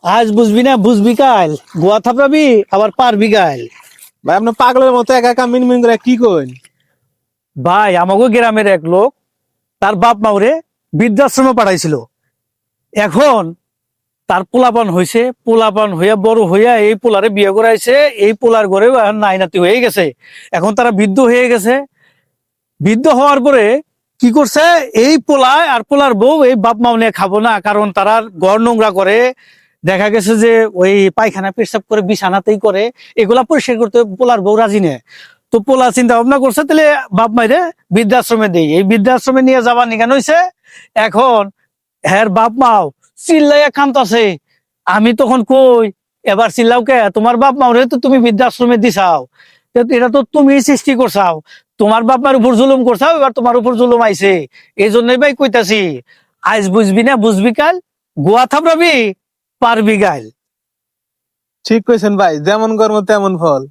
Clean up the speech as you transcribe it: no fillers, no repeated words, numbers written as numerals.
আজ বুঝবি না বুঝবি কাল, গোয়া থাপড়াবি আবার পারবি কাল। ভাই আপনি পাগলের মতো একা একা মিনমিন করে কি কইন? ভাই আমাকে গ্রামের এক লোক তার বাপ মাউরে বৃদ্ধাশ্রমে পাঠাইছিল। এখন তার পোলাপান হয়েছে, পোলাপান হইয়া বড় হইয়া এই পোলারে বিয়ে করাইছে। এই পোলার ঘরে নাই নাতি হয়ে গেছে। এখন তারা বৃদ্ধ হয়ে গেছে। বৃদ্ধ হওয়ার পরে কি করছে, এই পোলায় আর পোলার বউ এই বাপ মাও নিয়ে খাবো না, কারণ তারা ঘর নোংরা করে। দেখা গেছে যে ওই পায়খানা পেশাব করে বিছানাতেই করে, এগুলা পরিষ্কার করতে পোলার বউ রাজি নেই। তো পোলা চিন্তা ভাবনা করছে তাহলে বাপ মাইরে বৃদ্ধাশ্রমে দেই। এই বৃদ্ধাশ্রমে নিয়ে যাবার নিগান হয়েছে। এখন হ্যার বাপ মাও চিল্লাইয়া কান্দতাছে। আমি তখন কই, এবার চিল্লাও কে? তোমার বাপ মাও রে তো তুমি বৃদ্ধাশ্রমে দিছাও, তো এটা তো তুমি সৃষ্টি করছাও। তোমার বাপ মার উপর জুলুম করছাও, এবার তোমার উপর জুলুম আইছে। এই জন্যই ভাই কইতাছি, আজ বুঝবি না বুঝবি কাল, গোয়া থাপড়াবি পারবি গাল। ঠিক কইছেন ভাই, যেমন কর্ম তেমন ফল।